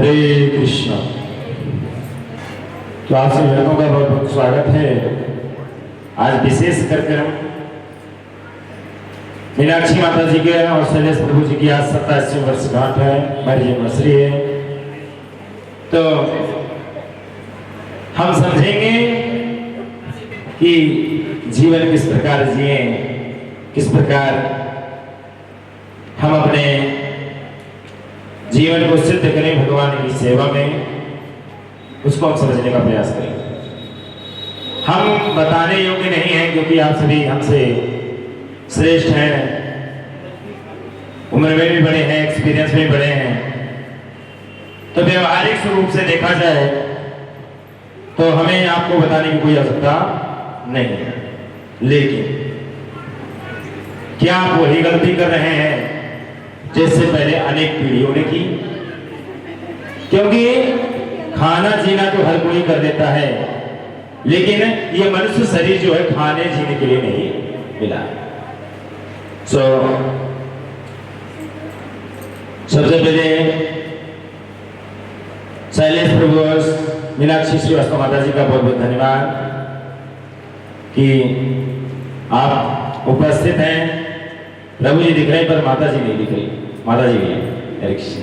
हरे कृष्णा। तो आप सभी लोगों का बहुत बहुत स्वागत है। आज विशेष कार्यक्रम मीनाक्षी माता जी के और शैलेश प्रभु जी की आज 27वीं वर्षगांठ है, हमारी जन्मश्री है। तो हम समझेंगे कि जीवन किस प्रकार जिए, किस प्रकार हम अपने जीवन को सिद्ध करें भगवान की सेवा में, उसको हम समझने का प्रयास करें। हम बताने योग्य नहीं हैं क्योंकि आप सभी हमसे श्रेष्ठ हैं, उम्र में भी बड़े हैं, एक्सपीरियंस में भी बड़े हैं। तो व्यवहारिक स्वरूप से देखा जाए तो हमें आपको बताने की कोई आवश्यकता नहीं है, लेकिन क्या आप वही गलती कर रहे हैं जैसे पहले अनेक पीढ़ियों ने की? क्योंकि खाना जीना तो हर कोई कर देता है, लेकिन ये मनुष्य शरीर जो है खाने जीने के लिए नहीं मिला। सबसे पहले शैलेश प्रभु मीनाक्षी श्रीवास्तव माता जी का बहुत बहुत धन्यवाद कि आप उपस्थित हैं। प्रभु जी दिख रहे पर माता जी नहीं दिख रही। माता जी भी हरे कृष्ण।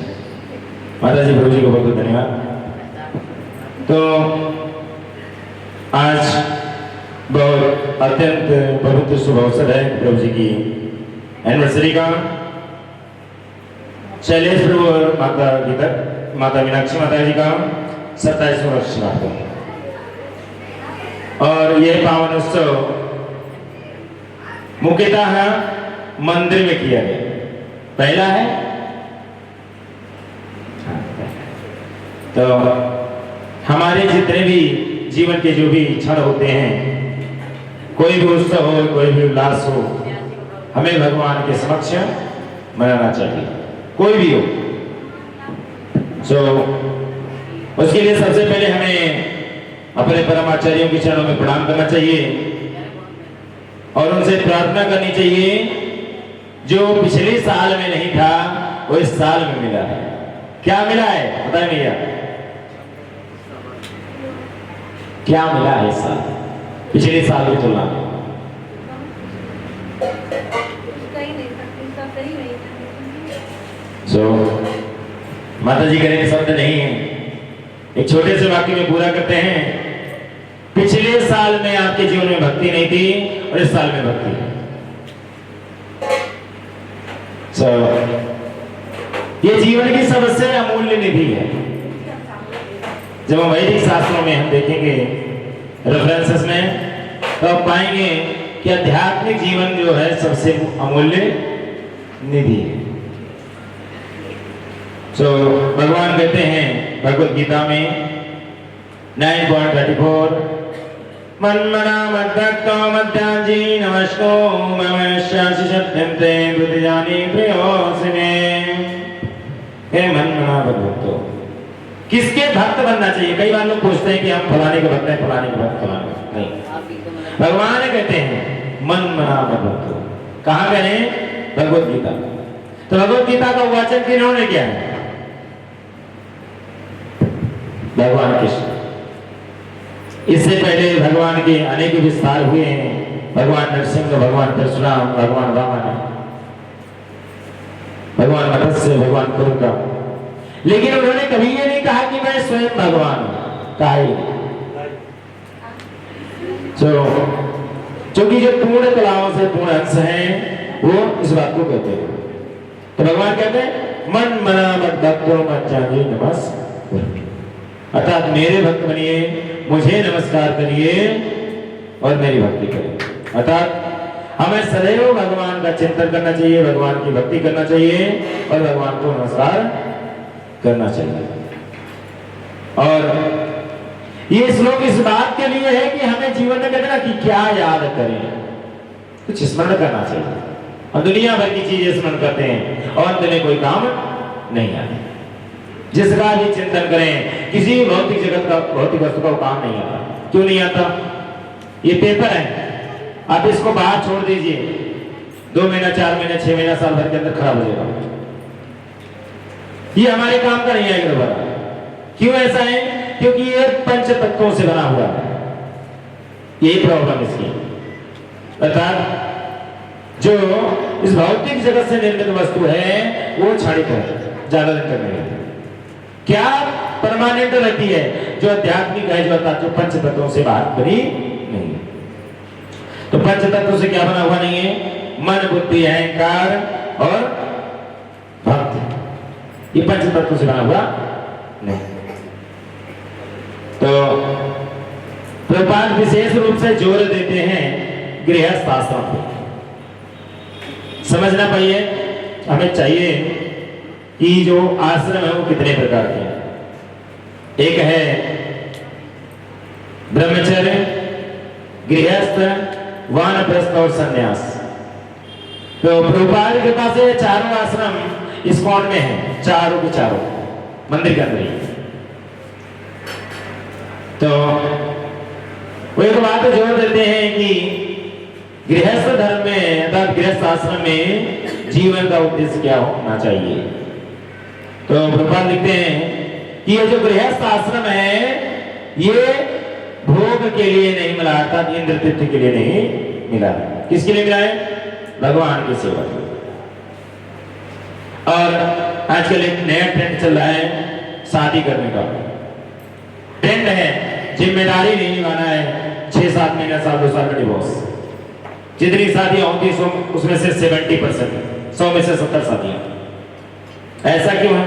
माता जी प्रभु जी को बहुत बहुत धन्यवाद। तो आज बहुत अत्यंत पवित्र शुभ अवसर है प्रभु जी की एनिवर्सरी का। शैलेश प्रभु और माता मीनाक्षी माता जी का 27वां वर्षगांठ है और यह पावन उत्सव मुख्यतः मंदिर में किया गया। पहला है तो हमारे जितने भी जीवन के जो भी क्षण होते हैं, कोई भी उत्सव हो, कोई भी उल्लास हो, हमें भगवान के समक्ष मनाना चाहिए, कोई भी हो। उसके लिए सबसे पहले हमें अपने परम आचार्यों के चरणों में प्रणाम करना चाहिए और उनसे प्रार्थना करनी चाहिए जो पिछले साल में नहीं था वो इस साल में मिला है। क्या मिला है बताइए भैया, क्या मिला है इस साल पिछले साल की तुलना में? माता जी करेंगे शब्द नहीं है, एक छोटे से वाक्य में पूरा करते हैं। पिछले साल में आपके जीवन में भक्ति नहीं थी और इस साल में भक्ति है। ये जीवन की सबसे अमूल्य निधि है। जब हम वैदिक शास्त्रों में हम देखेंगे रेफरेंसेस में तो आप पाएंगे कि आध्यात्मिक जीवन जो है सबसे अमूल्य निधि है। भगवान कहते हैं भगवत गीता में 9.34 मन्मना मद्भक्तो मध्याजी नमस्को ममश्यासि सत्यन्ते बुद्धिजानी प्रियोसिने। हे मन्मना मद्भक्तो, किसके भक्त बनना चाहिए? कई बार लोग पूछते हैं कि हम फलाने के भक्त हैं, फलाने के भक्त, फलाने के नहीं। भगवान कहते हैं मन्मना मद्भक्तो। कहाँ कहें? भगवत गीता। तो भगवत गीता का वाचन किन्होंने किया है? भगवान कृष्ण। इससे पहले भगवान के अनेक विस्तार हुए हैं। भगवान नरसिंह, भगवान परशुराम, भगवान वामन, भगवान मत्स्य, भगवान कुरुका। लेकिन उन्होंने कभी ये नहीं कहा कि मैं स्वयं भगवान हूं। कहा ही क्योंकि जो पूर्ण कलाओं से पूर्ण अंश हैं वो इस बात को कहते हैं। तो भगवान कहते हैं मन मना मत भक्तो मत जानिए नमस्कार, अर्थात मेरे भक्त बनिए, मुझे नमस्कार करिए और मेरी भक्ति करिए। अर्थात हमें सदैव भगवान का चिंतन करना चाहिए, भगवान की भक्ति करना चाहिए और भगवान को नमस्कार करना चाहिए। और ये श्लोक इस बात के लिए है कि हमें जीवन में कहते ना कि क्या याद करें, कुछ स्मरण करना चाहिए। हम दुनिया भर की चीजें स्मरण करते हैं और अंत में कोई काम नहीं आता। जिसका भी चिंतन करें, किसी भौतिक जगत का, भौतिक वस्तु का काम नहीं आता। क्यों नहीं आता? ये पेपर है, आप इसको बाहर छोड़ दीजिए, 2 महीना, 4 महीना, 6 महीना, साल भर के अंदर खराब हो जाएगा। ये हमारे काम का नहीं है दोबारा। क्यों ऐसा है? क्योंकि ये पंच तत्वों से बना हुआ है, यही प्रॉब्लम इसकी। अर्थात जो इस भौतिक जगत से निर्मित वस्तु है वो क्षणिक है, ज्यादा दिन तक नहीं। क्या परमानेंट रहती है? जो आध्यात्मिक है, जो अर्थात जो पंच तत्वों से बाहर बनी नहीं। तो पंच तत्वों से क्या बना हुआ नहीं है? मन, बुद्धि, अहंकार और भक्ति, ये पंच तत्वों से बना हुआ नहीं। तो प्रभुपाद विशेष रूप से जोर देते हैं गृहस्थ आश्रम पे। समझना पाइए, हमें चाहिए कि जो आश्रम है वो कितने प्रकार के हैं। एक है ब्रह्मचर्य, गृहस्थ, वानप्रस्थ और सन्यास। तो प्रभुपाद के पास ये चारों आश्रम इस्कॉन में है, चारों के चारों मंदिर के अंदर ही। तो वो एक बात जोर देते हैं कि गृहस्थ धर्म में अर्थात गृहस्थ आश्रम में जीवन का उद्देश्य क्या होना चाहिए। तो प्रभुपाद लिखते हैं कि ये जो गृहस्थ आश्रम है ये भोग के लिए नहीं मिला, अर्थात इंद्र तृप्ति के लिए नहीं मिला। किसके लिए मिला है? भगवान की सेवा। और आजकल एक नया ट्रेंड चल रहा है शादी करने का ट्रेंड है, जिम्मेदारी नहीं निभाना है, 6-7 महीना, साल 2 साल का डिवोर्स। जितनी शादियां होती उसमें से 70%, 100 में से 70 शादियां। ऐसा क्यों है?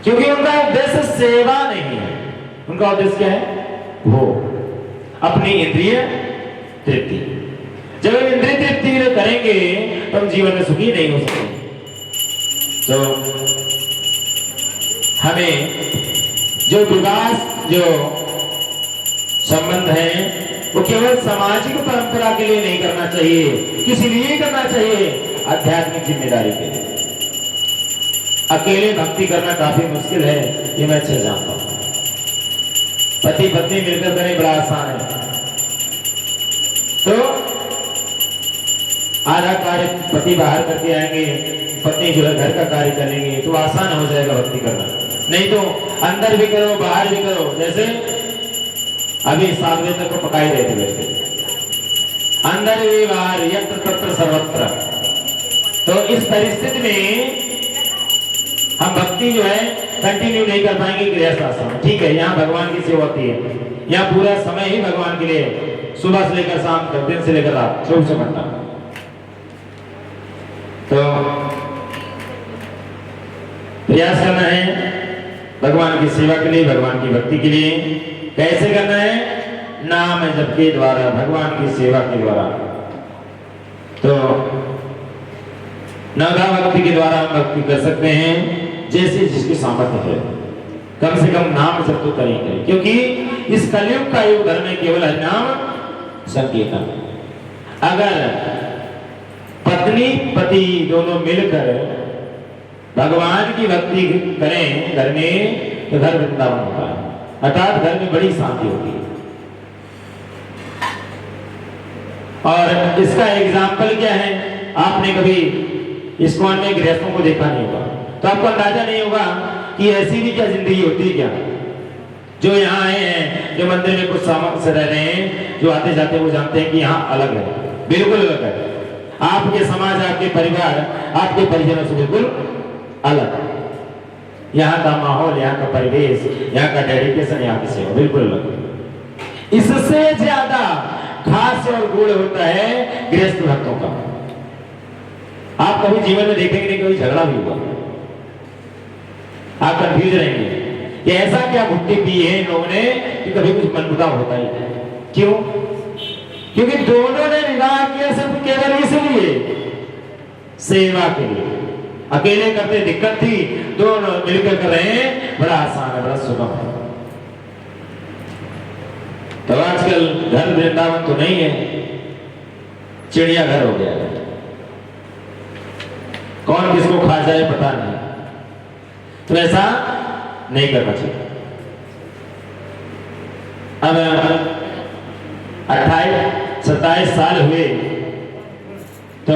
क्योंकि उनका उद्देश्य सेवा नहीं है, उनका उद्देश्य क्या है? वो अपनी इंद्रिय तृप्ति। जब हम इंद्रिय तृप्ति करेंगे तो हम जीवन में सुखी नहीं हो सकते। तो हमें जो विकास, जो संबंध है वो केवल सामाजिक परंपरा के लिए नहीं करना चाहिए, किसी लिए करना चाहिए? आध्यात्मिक जिम्मेदारी के लिए। अकेले भक्ति करना काफी मुश्किल है, ये मैं अच्छे जानता हूं। पति पत्नी मिलकर करें बड़ा आसान है। तो आधा कार्य पति बाहर करके आएंगे, पत्नी जो है घर का कार्य करेंगे, तो आसान हो जाएगा भक्ति करना। नहीं तो अंदर भी करो बाहर भी करो, जैसे अभी 7 बजे तक तो पकाई रहे थे बैठे, अंदर भी बाहर, यत्र तत्र सर्वत्र। तो इस परिस्थिति में हम भक्ति जो है कंटिन्यू नहीं कर पाएंगे गृहस्थ आश्रम। ठीक है, यहाँ भगवान की सेवा होती है, यहाँ पूरा समय ही भगवान के लिए, सुबह से लेकर शाम तक, दिन से लेकर रात, 24 घंटा। तो प्रयास करना है भगवान की सेवा के लिए, भगवान की भक्ति के लिए। कैसे करना है? नाम जप के द्वारा, भगवान की सेवा के द्वारा। तो नवधा भक्ति के द्वारा हम भक्ति कर सकते हैं, जैसे जिसकी सामर्थ्य है। कम से कम नाम जप तो करेंगे, क्योंकि इस कलयुग का युग धर्म में केवल हरिनाम संकीर्तन। अगर पत्नी पति दोनों मिलकर भगवान की भक्ति करें घर में, तो घर वृंदावन होता है, अर्थात घर में बड़ी शांति होती है। और इसका एग्जाम्पल क्या है? आपने कभी इस्कॉन में गृहस्थों को देखा नहीं होगा, तो आपको अंदाजा नहीं होगा कि ऐसी भी क्या जिंदगी होती है क्या। जो यहाँ आए हैं, जो मंदिर में कुछ सामान से रह रहे हैं, जो आते जाते वो जानते हैं कि यहाँ अलग है, बिल्कुल अलग है। आपके समाज, आपके परिवार, आपके परिजनों से बिल्कुल अलग। यहाँ का माहौल, यहाँ का परिवेश, यहाँ का डेडिकेशन, यहाँ की सेवा बिल्कुल अलग। इससे ज्यादा खास और गुण होता है गृहस्थ भक्तों का। आप कभी जीवन में देखेंगे नहीं कभी झगड़ा भी हुआ, आप कंफ्यूज रहेंगे कि ऐसा क्या भुट्टी पी है इन लोगों ने कि कभी कुछ मनमुटाव होता ही। क्यों? क्योंकि दोनों ने विवाह किया सिर्फ केवल इसलिए, सेवा के लिए। अकेले करते दिक्कत थी, दोनों मिलकर कर रहे हैं, बड़ा आसान है, बड़ा सुगम है। तो आजकल घर वृंदावन तो नहीं है, चिड़ियाघर हो गया है। कौन किसको खा जाए पता नहीं। तो ऐसा नहीं करना चाहिए। अब 28-27 साल हुए तो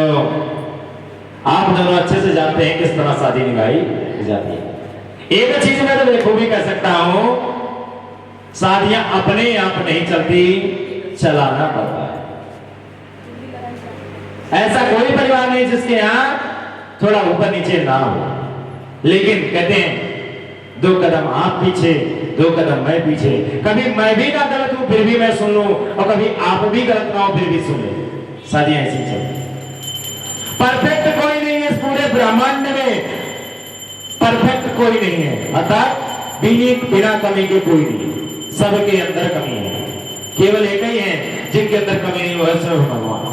आप दोनों अच्छे से जानते हैं किस तरह शादी निभाई जाती है। एक चीज मैं तो बखूबी कह सकता हूं, शादियां अपने आप नहीं चलती, चलाना पड़ता है। ऐसा कोई परिवार नहीं जिसके यहां थोड़ा ऊपर नीचे ना हो। लेकिन कहते हैं 2 कदम आप पीछे 2 कदम मैं पीछे, कभी मैं भी ना गलत हूं फिर भी मैं सुन लूं, और कभी आप भी गलत ना हो फिर भी सुन ले। शादियां ऐसी चलती। परफेक्ट कोई नहीं है इस पूरे ब्रह्मांड में, परफेक्ट कोई नहीं है, अर्थात बिना कमी के कोई नहीं, सबके अंदर कमी है। केवल एक ही है जिनके अंदर कमी नहीं, वो है सिर्फ भगवान।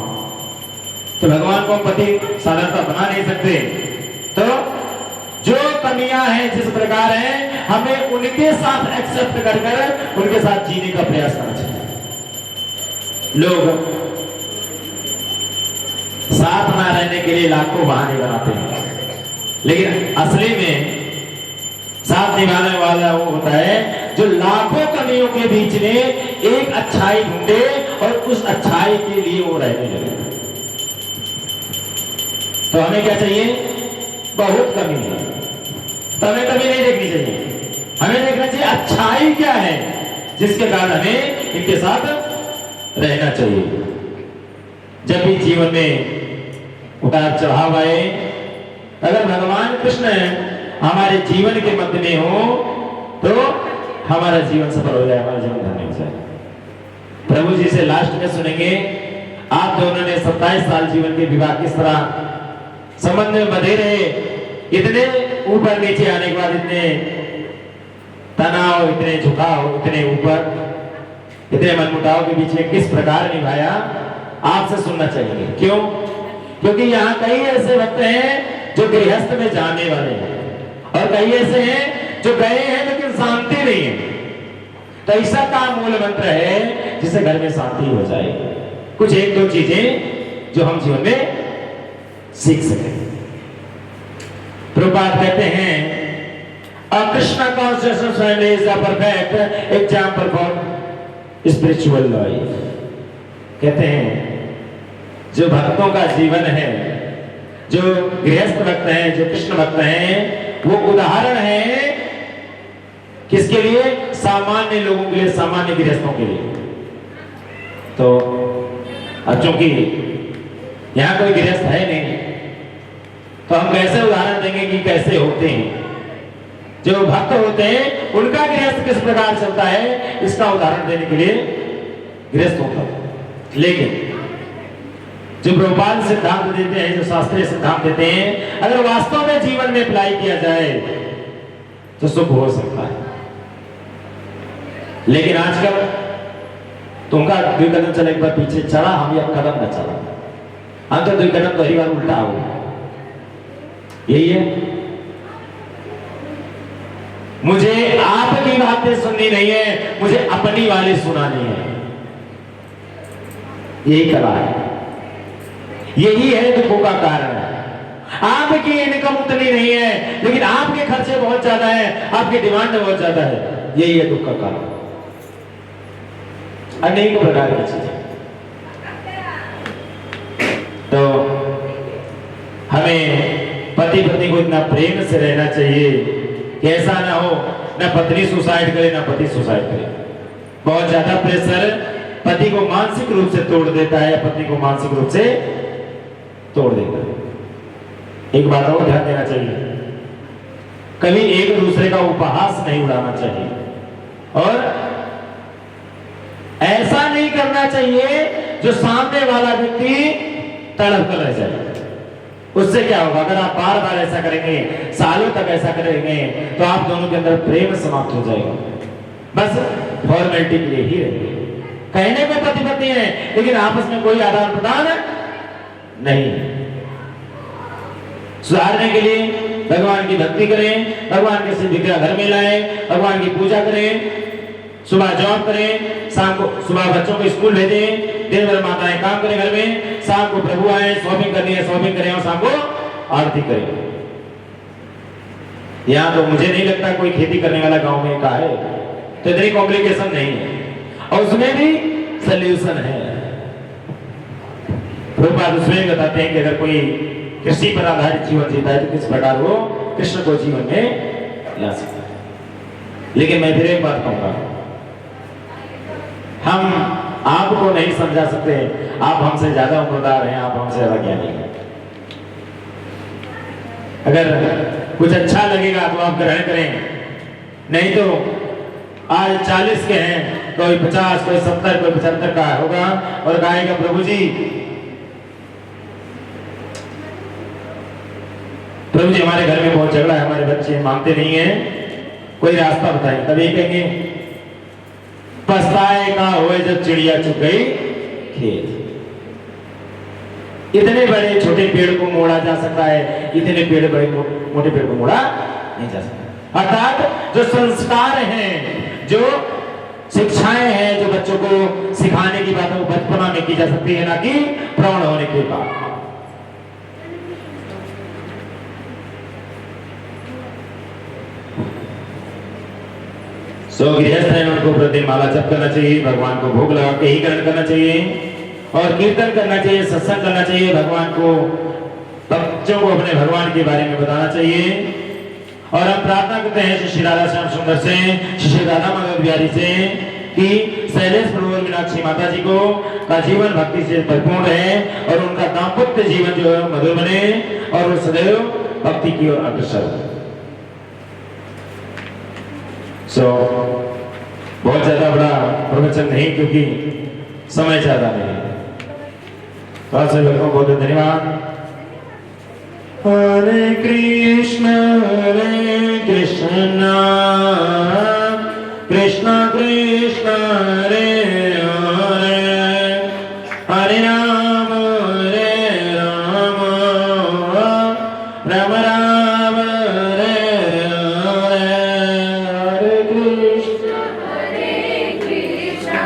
तो भगवान को हम पति साधारणतः बना नहीं सकते, तो जो कमियां हैं जिस प्रकार हैं हमें उनके साथ एक्सेप्ट कर कर उनके साथ जीने का प्रयास करना चाहिए। लोग साथ ना रहने के लिए लाखों बहाने बनाते हैं, लेकिन असली में साथ निभाने वाला वो होता है जो लाखों कमियों के बीच में एक अच्छाई ढूंढे और उस अच्छाई के लिए वो रहने लगे। तो हमें क्या चाहिए? बहुत कमी है तो हमें कमी नहीं देखनी चाहिए, हमें देखना चाहिए अच्छाई क्या है जिसके कारण हमें इनके साथ रहना चाहिए। जब भी जीवन में उतार चढ़ाव आए, अगर भगवान कृष्ण हमारे जीवन के मध्य में हो तो हमारा जीवन सफल हो जाए, हमारा जीवन धन्य हो जाए। प्रभु जी से लास्ट में सुनेंगे, आप दोनों ने 27 साल जीवन के विवाह किस तरह संबंध में बंधे रहे, इतने ऊपर नीचे आने के बाद इतने तनाव, इतने झुकाव, इतने ऊपर, इतने मनमुटाव के बीच में किस प्रकार निभाया, आपसे सुनना चाहिए। क्यों? क्योंकि यहाँ कई ऐसे भक्त हैं जो गृहस्थ में जाने वाले हैं और कई ऐसे हैं जो गए हैं लेकिन शांति नहीं है। तो ऐसा का मूल मंत्र है जिससे घर में शांति हो जाए। कुछ 1-2 चीजें जो हम जीवन में सीख सके। प्रभुपाद कहते हैं A Krishna consciousness is a perfect example for spiritual life। कहते हैं जो भक्तों का जीवन है, जो गृहस्थ भक्त हैं, जो कृष्ण भक्त हैं, वो उदाहरण है किसके लिए? सामान्य लोगों के लिए, सामान्य गृहस्थों के लिए। तो अब चूंकि यहां कोई गृहस्थ है नहीं तो हम कैसे उदाहरण देंगे कि कैसे होते हैं? जो भक्त होते हैं उनका गृहस्थ किस प्रकार चलता है, इसका उदाहरण देने के लिए गृहस्थ होता है। लेकिन जो प्रभुपाद सिद्धांत देते हैं, जो शास्त्रीय सिद्धांत देते हैं, अगर वास्तव में जीवन में अप्लाई किया जाए तो सुख हो सकता है। लेकिन आजकल तुमका 2 कदम चले एक बार पीछे चला, हम 1 कदम न चला, हम तो 2 कदम तो ही बार उल्टा हो। यही है, मुझे आपकी बातें सुननी नहीं है, मुझे अपनी वाली सुनानी है। यही कला है, यही है दुखों का कारण। आपकी इनकम उतनी नहीं है लेकिन आपके खर्चे बहुत ज्यादा है, आपकी डिमांड बहुत ज्यादा है, यही है दुख का कारण। अनेक प्रकार की चीजें। तो हमें पति पत्नी को इतना प्रेम से रहना चाहिए कि ऐसा ना हो ना पत्नी सुसाइड करे ना पति सुसाइड करे। बहुत ज्यादा प्रेशर पति को मानसिक रूप से तोड़ देता है या पत्नी को मानसिक रूप से तोड़ देता है। एक बात और ध्यान देना चाहिए, कभी एक दूसरे का उपहास नहीं उड़ाना चाहिए और ऐसा नहीं करना चाहिए जो सामने वाला व्यक्ति तड़प कर रह जाए। उससे क्या होगा? अगर आप बार बार ऐसा करेंगे, सालों तक ऐसा करेंगे, तो आप दोनों के अंदर प्रेम समाप्त हो जाएगा। बस फॉर्मेलिटी के लिए ही रहेंगे, कहने को पति पत्नी है लेकिन आपस में कोई आदान प्रदान नहीं। सुधारने के लिए भगवान की भक्ति करें, भगवान के सिद्ध विग्रह घर में लाएं, भगवान की पूजा करें, सुबह जॉब करें, शाम को सुबह बच्चों को स्कूल भेजें, दिन भर माताएं काम करें घर में, शाम को प्रभु आए, शॉपिंग करनी है शॉपिंग करें और शाम को आरती करें। यहाँ तो मुझे नहीं लगता कोई खेती करने वाला गांव में का है, तो इतनी कॉम्प्लिकेशन नहीं है और उसमें भी सल्यूशन है। प्रभुपाद उसमें बताते हैं कि अगर कोई कृषि पर आधारित जीवन जीता है तो किस प्रकार वो कृष्ण को जीवन में ला सकता है। लेकिन मैं फिर एक बात कहूंगा, हम आपको नहीं समझा सकते, आप हमसे ज्यादा उम्रदार हैं, आप हमसे ज्यादा ज्ञानी हैं। अगर कुछ अच्छा लगेगा तो आप ग्रहण करें, नहीं तो आज 40 के हैं, कोई 50, कोई 70, कोई 75 का होगा और कहेगा प्रभु जी हमारे घर में बहुत झगड़ा है, हमारे बच्चे मानते नहीं हैं, कोई रास्ता बताएं। तभी कहेंगे पछताए का होए जब चिड़िया चुग गई खेत। इतने बड़े छोटे पेड़ को मोड़ा जा सकता है, इतने पेड़ बड़े मोटे पेड़ को मोड़ा नहीं जा सकता। अर्थात जो संस्कार हैं, जो शिक्षाएं हैं, जो बच्चों को सिखाने की बात है वो बचपना में की जा सकती है, ना कि प्रौढ़ होने के बाद। तो गृहस्थ है, उनको प्रतिदिन माला जप करना चाहिए, भगवान को भोग लगा के ही ग्रहण करना चाहिए और कीर्तन करना चाहिए, सत्संग करना चाहिए, भगवान को बच्चों को अपने भगवान के बारे में बताना चाहिए। और हम प्रार्थना करते हैं श्री राधा श्याम सुंदर से, श्री राधा माधव बिहारी से कि शैलेश प्रभु और मीनाक्षी माता जी को का जीवन भक्ति से भरपूर है और उनका दाम्पत्य जीवन जो है मधुर बने और वो सदैव भक्ति की ओर अग्रसर हो। बहुत ज्यादा बड़ा प्रवचन नहीं, क्योंकि समय ज्यादा नहीं है। तो आप सभी लोगों को बहुत धन्यवाद। हरे कृष्ण कृष्ण कृष्ण